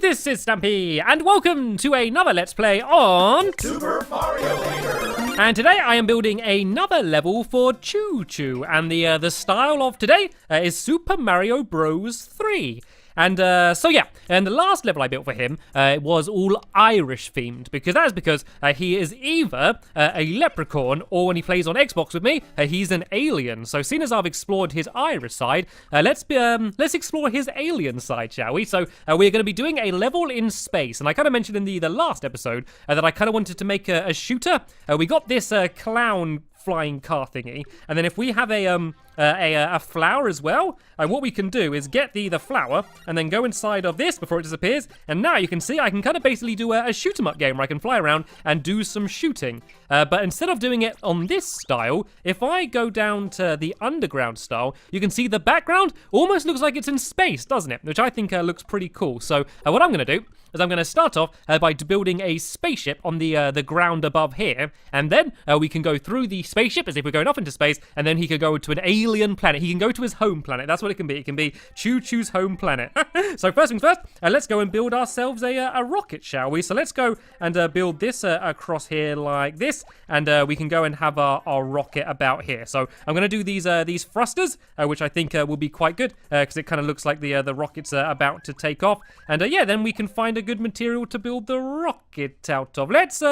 this is Stampy, and welcome to another Let's Play on Super Mario Maker. And today I am building another level for Choo Choo, and the style of today is Super Mario Bros. 3. And so yeah, and the last level I built for him it was all Irish themed, because that is because he is either a leprechaun, or when he plays on Xbox with me, he's an alien. So seeing as I've explored his Irish side, let's explore his alien side, shall we? So we're going to be doing a level in space, and I kind of mentioned in the last episode that I kind of wanted to make a shooter. We got this clown flying car thingy, and then if we have a flower as well, what we can do is get the flower and then go inside of this before it disappears, and now you can see I can kind of basically do a shoot 'em up game where I can fly around and do some shooting, but instead of doing it on this style, if I go down to the underground style, you can see the background almost looks like it's in space, doesn't it? Which I think looks pretty cool. So what I'm going to do is I'm going to start off by building a spaceship on the ground above here, and then we can go through the spaceship as if we're going off into space, and then he could go to an alien planet. He can go to his home planet. That's what it can be. It can be Choo Choo's home planet. So first things first, let's go and build ourselves a rocket, shall we? So let's go and build this across here like this, and we can go and have our rocket about here. So I'm going to do these thrusters, which I think will be quite good, because it kind of looks like the rocket's about to take off, and yeah, then we can find a good material to build the rocket out of. Let's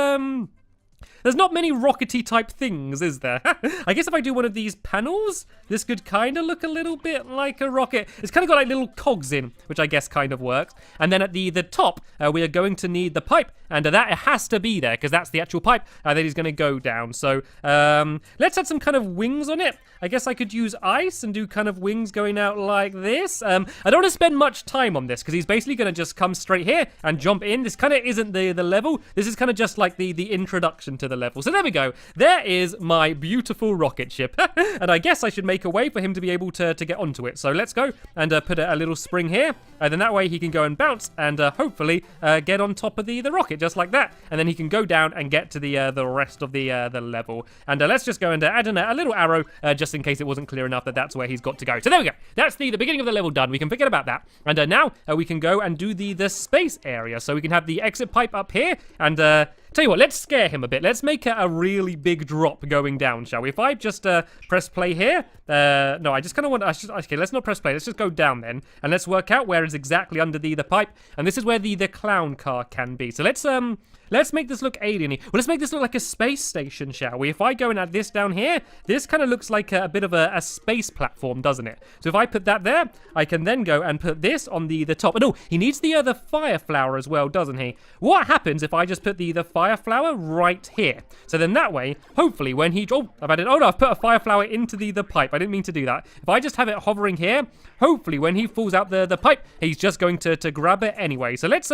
there's not many rockety type things, is there? I guess if I do one of these panels, this could kind of look a little bit like a rocket. It's kind of got like little cogs in, which I guess kind of works. And then at the top, we are going to need the pipe, and that has to be there because that's the actual pipe that he's going to go down. So let's add some kind of wings on it. I guess I could use ice and do kind of wings going out like this. I don't want to spend much time on this because he's basically going to just come straight here and jump in. This kind of isn't the level. This is kind of just like the introduction to the level. So there we go. There is my beautiful rocket ship. And I guess I should make a way for him to be able to get onto it. So let's go and put a little spring here. And then that way he can go and bounce and hopefully get on top of the rocket just like that. And then he can go down and get to the rest of the level. And let's just go and add in a little arrow just in case it wasn't clear enough that that's where he's got to go. So there we go. That's the beginning of the level done. We can forget about that. And now we can go and do the space area. So we can have the exit pipe up here, and tell you what, let's scare him a bit. Let's make a really big drop going down, shall we? If I just press play here, no, I just kind of want, okay, let's not press play. Let's just go down then, and let's work out where is exactly under the pipe, and this is where the clown car can be. So let's make this look alien-y. Well, let's make this look like a space station, shall we? If I go and add this down here, this kind of looks like a bit of a space platform, doesn't it? So if I put that there, I can then go and put this on the top. And oh, he needs the fire flower as well, doesn't he? What happens if I just put the fire flower right here? So then that way, hopefully when he, I've put a fire flower into the pipe. I didn't mean to do that. If I just have it hovering here, hopefully when he falls out the pipe, he's just going to grab it anyway. So let's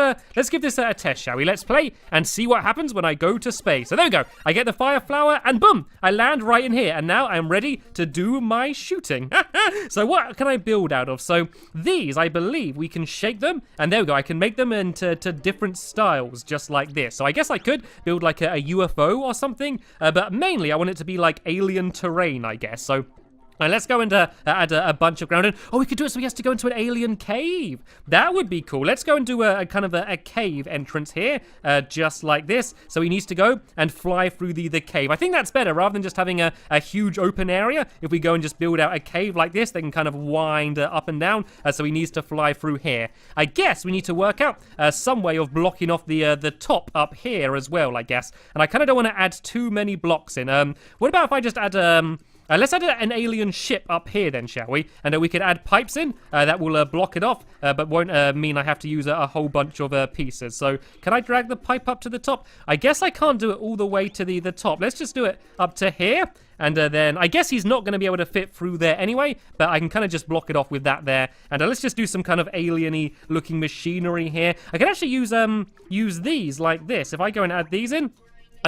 give this a test, shall we? Let's play and see what happens when I go to space. So there we go. I get the fire flower and boom, I land right in here. And now I'm ready to do my shooting. So what can I build out of? So these, I believe we can shake them, and there we go. I can make them into different styles just like this. So I guess I could build like a UFO or something, but mainly I want it to be like alien terrain, I guess. So let's go and add a bunch of ground in. Oh, we could do it so he has to go into an alien cave. That would be cool. Let's go and do a kind of a cave entrance here, just like this. So he needs to go and fly through the cave. I think that's better rather than just having a huge open area. If we go and just build out a cave like this, they can kind of wind up and down. So he needs to fly through here. I guess we need to work out some way of blocking off the top up here as well, I guess. And I kind of don't want to add too many blocks in. What about if I just add let's add an alien ship up here then, shall we? And we could add pipes in that will block it off, but won't mean I have to use a whole bunch of pieces. So can I drag the pipe up to the top? I guess I can't do it all the way to the top. Let's just do it up to here. And then I guess he's not going to be able to fit through there anyway, but I can kind of just block it off with that there. And let's just do some kind of alien-y looking machinery here. I can actually use these like this. If I go and add these in,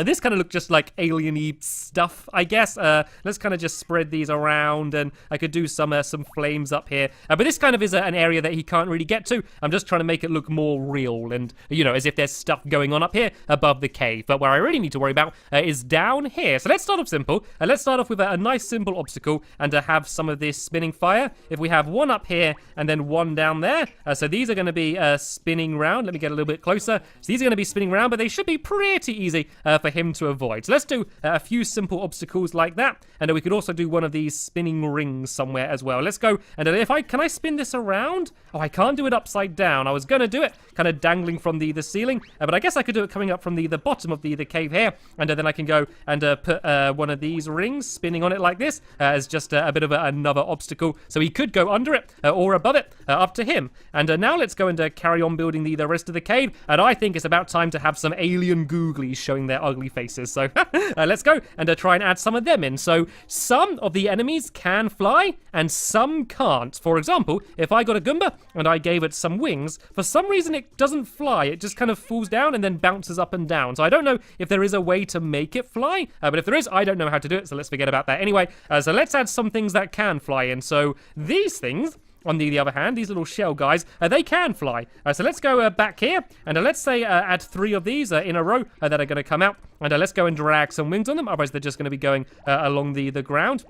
This kind of looked just like alien-y stuff, I guess. Let's kind of just spread these around, and I could do some flames up here. But this kind of is an area that he can't really get to. I'm just trying to make it look more real and, you know, as if there's stuff going on up here above the cave. But where I really need to worry about is down here. So let's start off simple. Let's start off with a nice simple obstacle and to have some of this spinning fire. If we have one up here and then one down there. So these are going to be spinning round. Let me get a little bit closer. So these are going to be spinning round, but they should be pretty easy for him to avoid. So let's do a few simple obstacles like that, and we could also do one of these spinning rings somewhere as well. Let's go, and can I spin this around? Oh, I can't do it upside down. I was gonna do it kind of dangling from the ceiling, but I guess I could do it coming up from the bottom of the cave here, and then I can go and put one of these rings spinning on it like this as just a bit of another obstacle, so he could go under it or above it, up to him. And now let's go and carry on building the rest of the cave, and I think it's about time to have some alien googlies showing their ugly faces. So let's go and try and add some of them in. So some of the enemies can fly and some can't. For example, if I got a Goomba and I gave it some wings, for some reason it doesn't fly. It just kind of falls down and then bounces up and down. So I don't know if there is a way to make it fly, but if there is, I don't know how to do it, so let's forget about that. Anyway, so let's add some things that can fly in. So these things, on the other hand, these little shell guys, they can fly. So let's go back here, and let's say add 3 of these in a row that are going to come out. And let's go and drag some wings on them, otherwise they're just going to be going along the ground.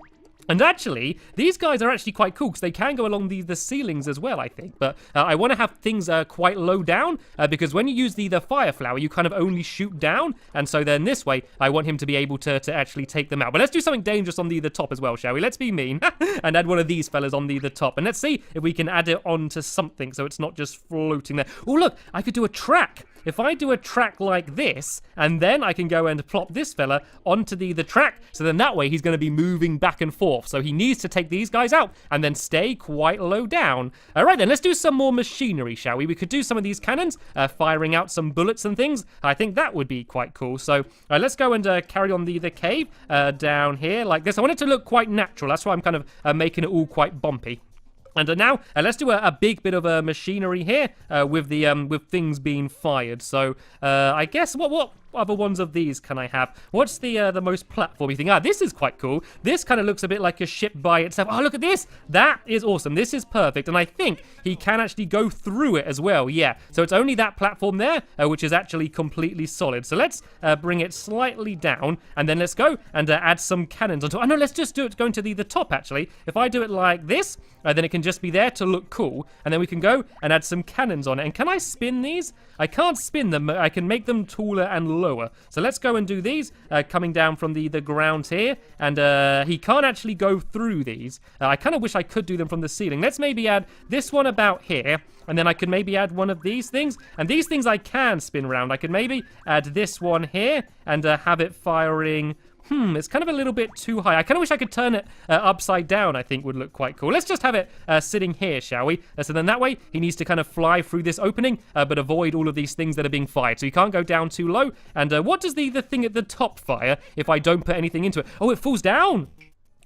And actually, these guys are actually quite cool because they can go along the ceilings as well, I think. But I want to have things quite low down because when you use the fire flower, you kind of only shoot down. And so then this way, I want him to be able to actually take them out. But let's do something dangerous on the top as well, shall we? Let's be mean and add one of these fellas on the top. And let's see if we can add it onto something so it's not just floating there. Oh, look, I could do a track. If I do a track like this, and then I can go and plop this fella onto the track, so then that way he's going to be moving back and forth. So he needs to take these guys out and then stay quite low down. All right, then let's do some more machinery, shall we? We could do some of these cannons, firing out some bullets and things. I think that would be quite cool. So let's go and carry on the cave down here like this. I want it to look quite natural. That's why I'm kind of making it all quite bumpy. And now let's do a big bit of machinery here with things being fired. So I guess what other ones of these can I have? What's the most platformy thing? This is quite cool. This kind of looks a bit like a ship by itself. Oh, look at this. That is awesome. This is perfect. And I think he can actually go through it as well. Yeah. So it's only that platform there, which is actually completely solid. So let's bring it slightly down, and then let's go and add some cannons on top. Oh, no, let's just do it going to the top, actually. If I do it like this, then it can just be there to look cool. And then we can go and add some cannons on it. And can I spin these? I can't spin them. I can make them taller and lower. So let's go and do these coming down from the ground here, and he can't actually go through these. I kind of wish I could do them from the ceiling. Let's maybe add this one about here, and then I could maybe add one of these things, and these things I can spin around. I could maybe add this one here and have it firing. It's kind of a little bit too high. I kind of wish I could turn it upside down. I think would look quite cool. Let's just have it sitting here, shall we? So then that way, he needs to kind of fly through this opening, but avoid all of these things that are being fired. So he can't go down too low. And what does the thing at the top fire if I don't put anything into it? Oh, it falls down.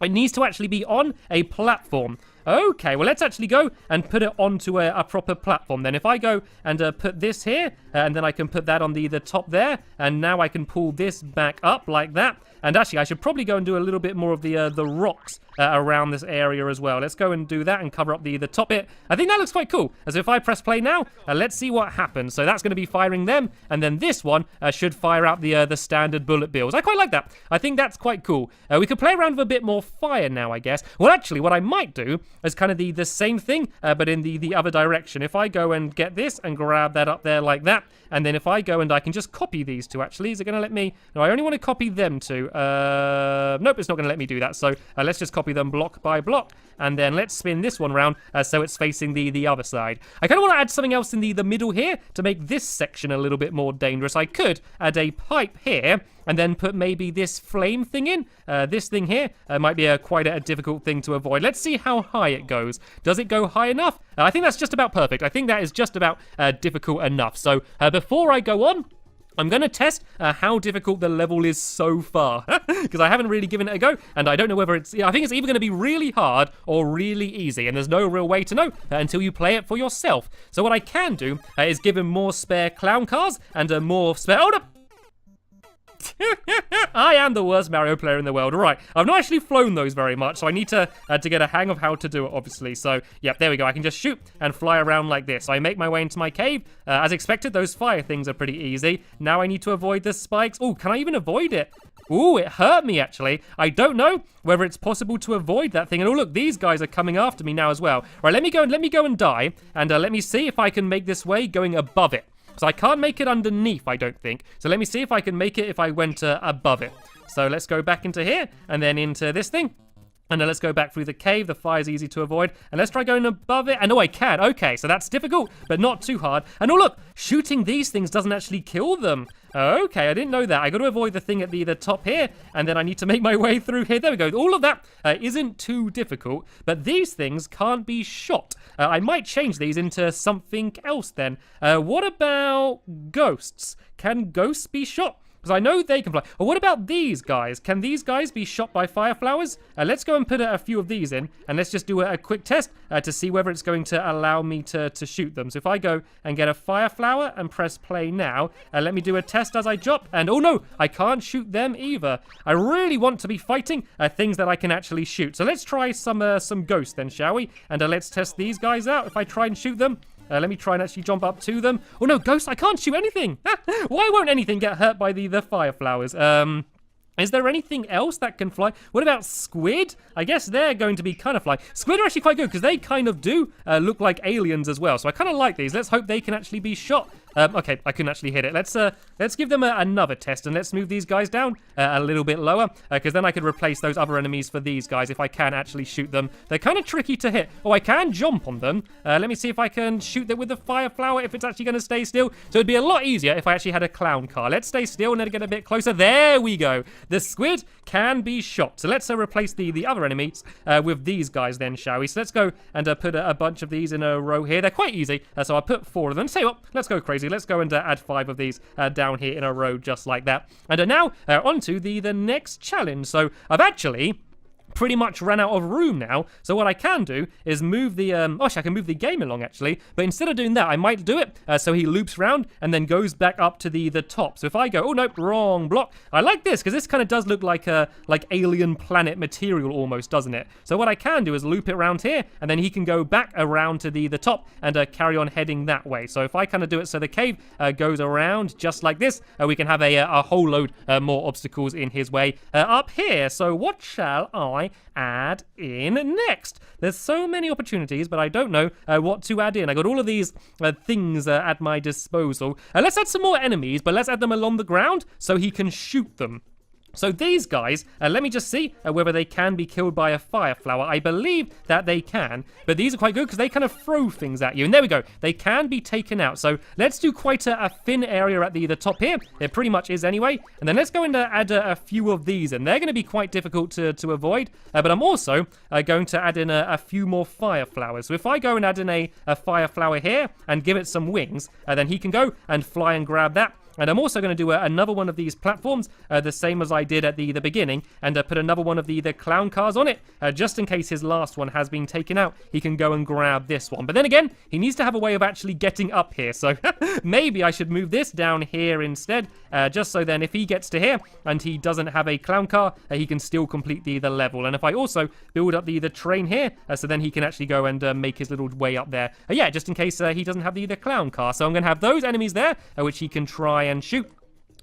It needs to actually be on a platform. Okay, well, let's actually go and put it onto a proper platform then. If I go and put this here, and then I can put that on the top there, and now I can pull this back up like that. And actually, I should probably go and do a little bit more of the rocks around this area as well. Let's go and do that and cover up the top bit. I think that looks quite cool. So if I press play now, let's see what happens. So that's going to be firing them, and then this one should fire out the standard bullet bills. I quite like that. I think that's quite cool. We could play around with a bit more fire now, I guess. Well, actually, what I might do is kind of the same thing, but in the other direction. If I go and get this and grab that up there like that, and then if I go and I can just copy these two, actually. Is it going to let me? No, I only want to copy them two. Nope, it's not going to let me do that. So let's just copy them block by block, and then let's spin this one around so it's facing the other side. I kind of want to add something else in the middle here to make this section a little bit more dangerous. I could add a pipe here, and then put maybe this flame thing in. This thing here might be quite a difficult thing to avoid. Let's see how high it goes. Does it go high enough? I think that's just about perfect. I think that is just about difficult enough. So before I go on, I'm going to test how difficult the level is so far, because I haven't really given it a go, and I don't know whether it's... I think it's either going to be really hard or really easy, and there's no real way to know until you play it for yourself. So what I can do is give him more spare clown cars and more spare... Oh, no! I am the worst Mario player in the world. Right, I've not actually flown those very much, so I need to get a hang of how to do it, obviously. So, yeah, there we go. I can just shoot and fly around like this. So I make my way into my cave. As expected, those fire things are pretty easy. Now I need to avoid the spikes. Oh, can I even avoid it? Ooh, it hurt me, actually. I don't know whether it's possible to avoid that thing. And oh, look, these guys are coming after me now as well. Right, let me go and die. And let me see if I can make this way going above it. So I can't make it underneath, I don't think. So let me see if I can make it if I went above it. So let's go back into here and then into this thing. And then let's go back through the cave. The fire's easy to avoid. And let's try going above it. And oh, I can. Okay, so that's difficult, but not too hard. And oh, look, shooting these things doesn't actually kill them. Okay, I didn't know that. I got to avoid the thing at the top here, and then I need to make my way through here. There we go. All of that isn't too difficult, but these things can't be shot. I might change these into something else then. What about ghosts? Can ghosts be shot? Because I know they can fly. Or what about these guys? Can these guys be shot by fire flowers? Let's go and put a few of these in, and let's just do a quick test to see whether it's going to allow me to shoot them. So if I go and get a fire flower and press play now, let me do a test as I jump. And oh no, I can't shoot them either. I really want to be fighting things that I can actually shoot. So let's try some ghosts then, shall we? And let's test these guys out. If I try and shoot them. Let me try and actually jump up to them. Oh no, ghosts, I can't shoot anything. Why won't anything get hurt by the fire flowers? Is there anything else that can fly? What about squid? I guess they're going to be kind of flying. Squid are actually quite good because they kind of do look like aliens as well. So I kind of like these. Let's hope they can actually be shot. Okay, I couldn't actually hit it. Let's give them another test, and let's move these guys down a little bit lower, because then I could replace those other enemies for these guys if I can actually shoot them. They're kind of tricky to hit. Oh, I can jump on them. Let me see if I can shoot them with the fire flower, if it's actually going to stay still. So it'd be a lot easier if I actually had a clown car. Let's stay still and then get a bit closer. There we go. The squid can be shot. So let's replace the other enemies with these guys then, shall we? So let's go and put a bunch of these in a row here. They're quite easy, so I'll put 4 of them. Say what? Let's go crazy. Let's go and add 5 of these down here in a row just like that. And now on to the next challenge. So I've actually pretty much ran out of room now. So what I can do is move the, actually I can move the game along actually, but instead of doing that, I might do it so he loops around and then goes back up to the top. So if I go, oh nope, wrong block. I like this because this kind of does look like alien planet material almost, doesn't it? So what I can do is loop it around here and then he can go back around to the top and carry on heading that way. So if I kind of do it so the cave goes around just like this, we can have a whole load more obstacles in his way up here. So what shall I add in next? There's so many opportunities, but I don't know what to add in. I got all of these things at my disposal. Let's add some more enemies, but let's add them along the ground so he can shoot them. So these guys, let me just see whether they can be killed by a fire flower. I believe that they can, but these are quite good because they kind of throw things at you. And there we go. They can be taken out. So let's do quite a thin area at the top here. It pretty much is anyway. And then let's go and add a few of these. And they're going to be quite difficult to avoid. But I'm also going to add in a few more fire flowers. So if I go and add in a fire flower here and give it some wings, then he can go and fly and grab that. And I'm also going to do another one of these platforms, the same as I did at the beginning, and put another one of the clown cars on it, just in case his last one has been taken out. He can go and grab this one. But then again, he needs to have a way of actually getting up here. So maybe I should move this down here instead, just so then if he gets to here and he doesn't have a clown car, he can still complete the level. And if I also build up the train here, so then he can actually go and make his little way up there. Yeah, just in case he doesn't have the clown car. So I'm going to have those enemies there, which he can try and shoot.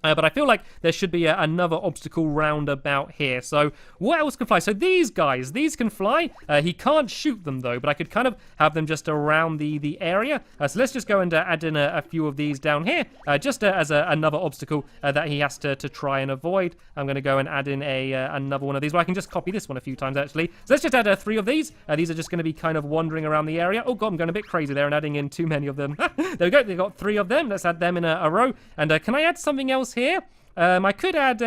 But I feel like there should be another obstacle roundabout here. So what else can fly? So these guys, these can fly. He can't shoot them though, but I could kind of have them just around the area. So let's just go and add in a few of these down here, just as another obstacle that he has to try and avoid. I'm going to go and add in another one of these. Well, I can just copy this one a few times actually. So let's just add 3 of these. These are just going to be kind of wandering around the area. Oh god, I'm going a bit crazy there and adding in too many of them. There we go. They've got 3 of them. Let's add them in a row. And can I add something else here? I could add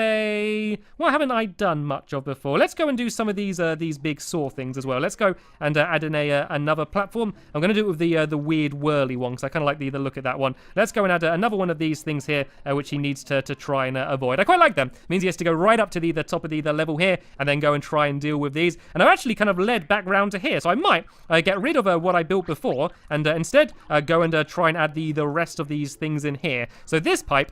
what haven't I done much of before? Let's go and do some of these big saw things as well. Let's go and add in another platform. I'm going to do it with the weird whirly one because I kind of like the look at that one. Let's go and add another one of these things here, which he needs to try and avoid. I quite like them. It means he has to go right up to the top of the level here and then go and try and deal with these. And I've actually kind of led back round to here, so I might get rid of what I built before and instead go and try and add the rest of these things in here. So this pipe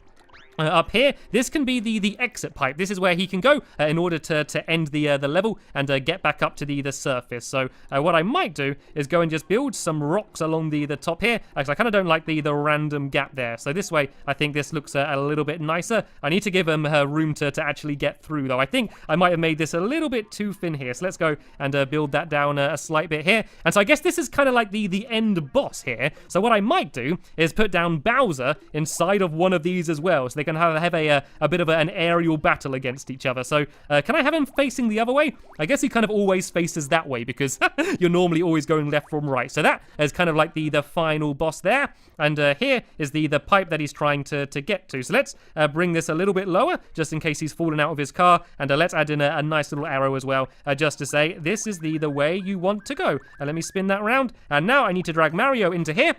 up here, this can be the exit pipe. This is where he can go in order to end the level and get back up to the surface. So what I might do is go and just build some rocks along the top here, because I kind of don't like the random gap there. So this way, I think this looks a little bit nicer. I need to give him room to actually get through, though. I think I might have made this a little bit too thin here. So let's go and build that down a slight bit here. And so I guess this is kind of like the end boss here. So what I might do is put down Bowser inside of one of these as well, so they can have a bit of an aerial battle against each other. So can I have him facing the other way? I guess he kind of always faces that way because you're normally always going left from right. So that is kind of like the final boss there. And here is the pipe that he's trying to get to. So let's bring this a little bit lower just in case he's fallen out of his car. And let's add in a nice little arrow as well just to say this is the way you want to go. Let me spin that around. And now I need to drag Mario into here.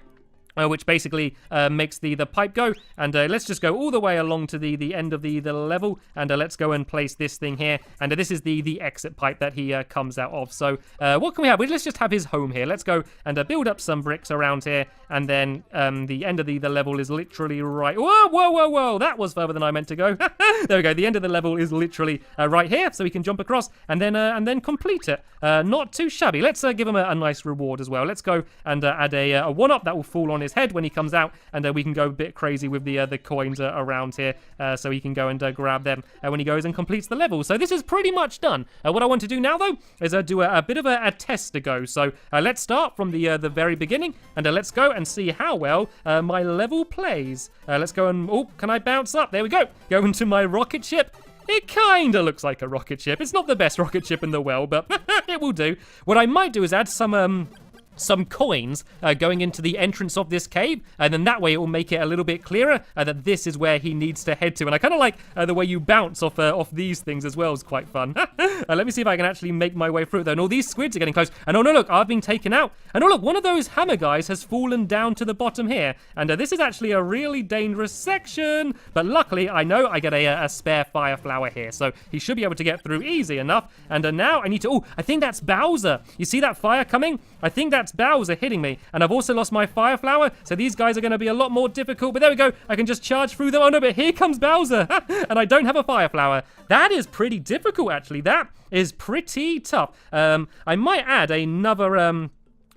Which basically makes the pipe go, and let's just go all the way along to the end of the level, and let's go and place this thing here, and this is the exit pipe that he comes out of. So what can we have? Let's just have his home here. Let's go and build up some bricks around here, and then the end of the level is literally right. Whoa! That was further than I meant to go. There we go. The end of the level is literally right here, so we can jump across and then complete it. Not too shabby. Let's give him a nice reward as well. Let's go and add a one-up that will fall on his head when he comes out, and we can go a bit crazy with the coins around here, so he can go and grab them when he goes and completes the level. So this is pretty much done. What I want to do now, though, is do a bit of a test to go. So let's start from the very beginning, and let's go and see how well my level plays. Let's go and can I bounce up? There we go. Go into my rocket ship. It kinda looks like a rocket ship. It's not the best rocket ship in the world, but it will do. What I might do is add some coins going into the entrance of this cave, and then that way it will make it a little bit clearer that this is where he needs to head to. And I kind of like the way you bounce off these things as well. Is quite fun. Let me see if I can actually make my way through it, though. And all these squids are getting close. And oh no, look, I've been taken out. And oh look, one of those hammer guys has fallen down to the bottom here. And this is actually a really dangerous section. But luckily, I know I get a spare fire flower here, so he should be able to get through easy enough. And now I need to. I think that's Bowser. You see that fire coming? I think that's Bowser hitting me, and I've also lost my fire flower, so these guys are going to be a lot more difficult. But there we go, I can just charge through them. Oh no, but here comes Bowser, and I don't have a fire flower. That is pretty difficult, actually. That is pretty tough. I might add another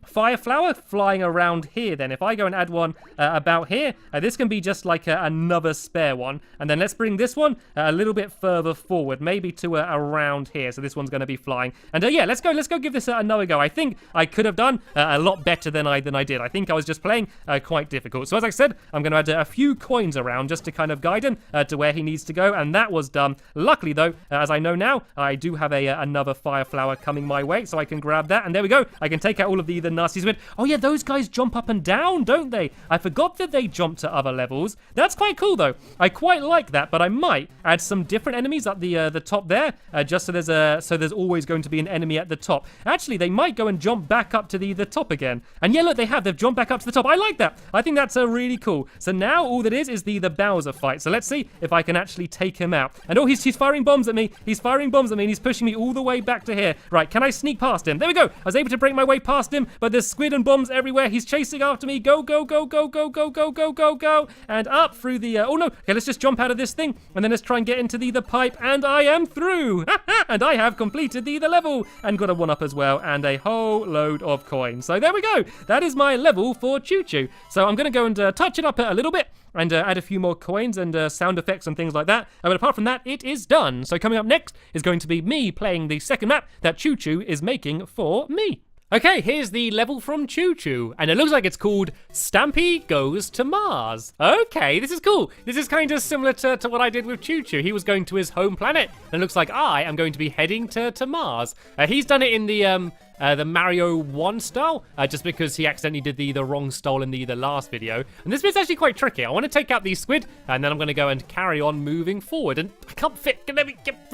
fire flower flying around here then. If I go and add one about here, this can be just like another spare one. And then let's bring this one a little bit further forward, maybe to around here. So this one's going to be flying. And yeah, let's go give this another go. I think I could have done a lot better than I did. I think I was just playing quite difficult. So as I said, I'm going to add a few coins around just to kind of guide him to where he needs to go. And that was done. Luckily though, as I know now, I do have another fire flower coming my way, so I can grab that. And there we go. I can take out all of the nasty squid. Oh yeah, those guys jump up and down, don't they? I forgot that they jump to other levels. That's quite cool though. I quite like that, but I might add some different enemies at the top there, just so there's always going to be an enemy at the top. Actually, they might go and jump back up to the top again. And yeah, look, they've jumped back up to the top. I like that. I think that's really cool. So now all that is the Bowser fight. So let's see if I can actually take him out. And oh, he's firing bombs at me. He's firing bombs at me, and he's pushing me all the way back to here. Right, can I sneak past him? There we go. I was able to break my way past him, but there's squid and bombs everywhere. He's chasing after me. Go. And up through the... oh no. Okay, let's just jump out of this thing, and then let's try and get into the pipe, and I am through. And I have completed the level, and got a one-up as well, and a whole load of coins. So there we go. That is my level for Choo Choo. So I'm going to go and touch it up a little bit, and add a few more coins and sound effects and things like that. But apart from that, it is done. So coming up next is going to be me playing the second map that Choo Choo is making for me. Okay, here's the level from Choo Choo, and it looks like it's called Stampy Goes to Mars. Okay, this is cool. This is kind of similar to what I did with Choo Choo. He was going to his home planet, and it looks like I am going to be heading to Mars. He's done it in the Mario 1 style, just because he accidentally did the wrong style in the last video. And this bit's actually quite tricky. I want to take out these squid, and then I'm going to go and carry on moving forward. And I can't fit. Let me get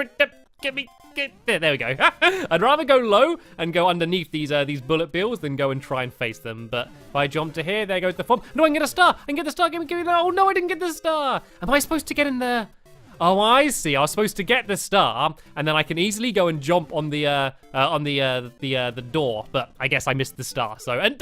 there we go. I'd rather go low and go underneath these bullet bills than go and try and face them. But if I jump to here, there goes the form. No, I can get a star. I can get the star. Give me. Oh no, I didn't get the star. Am I supposed to get in there? Oh, I see. I was supposed to get the star, and then I can easily go and jump on the door. But I guess I missed the star. So and.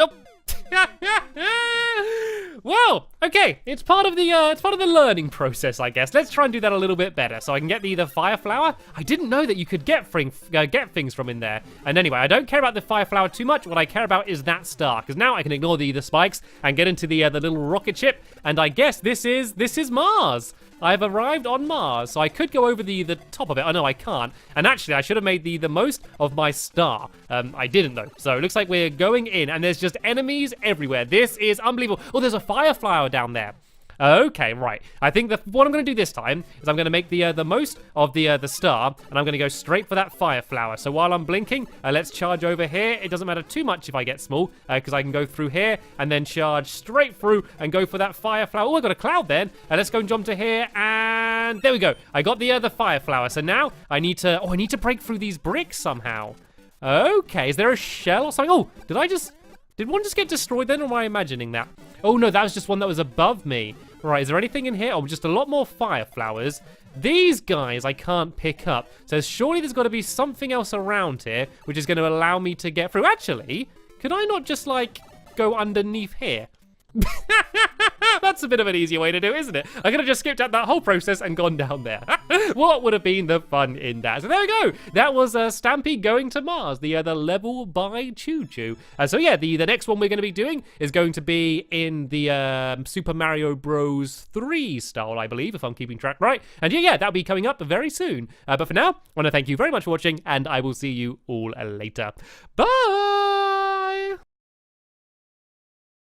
Well, Oh, okay. It's part of the learning process, I guess. Let's try and do that a little bit better, so I can get the fire flower. I didn't know that you could get things from in there. And anyway, I don't care about the fire flower too much. What I care about is that star, because now I can ignore the spikes and get into the little rocket ship. And I guess this is Mars. I've arrived on Mars, so I could go over the top of it. Oh, no, I can't. And actually, I should have made the most of my star. I didn't, though. So it looks like we're going in, and there's just enemies everywhere. This is unbelievable. Oh, there's a fire flower down there. Okay, right. I think what I'm going to do this time is I'm going to make the most of the star, and I'm going to go straight for that fire flower. So while I'm blinking, let's charge over here. It doesn't matter too much if I get small, because I can go through here and then charge straight through and go for that fire flower. Oh, I got a cloud then. Let's go and jump to here, and there we go. I got the fire flower. So now I need to break through these bricks somehow. Okay, is there a shell or something? Oh, did one just get destroyed then, or am I imagining that? Oh no, that was just one that was above me. Right, is there anything in here? Oh, just a lot more fire flowers. These guys I can't pick up. So surely there's got to be something else around here, which is going to allow me to get through. Actually, could I not just, like, go underneath here? That's a bit of an easier way to do it, isn't it? I could have just skipped out that whole process and gone down there. What would have been the fun in that? So there we go. That was Stampy going to Mars, the level by Choo Choo. So yeah, the next one we're going to be doing is going to be in the Super Mario Bros. 3 style, I believe, if I'm keeping track right. And yeah, that'll be coming up very soon. But for now, I want to thank you very much for watching, and I will see you all later. Bye!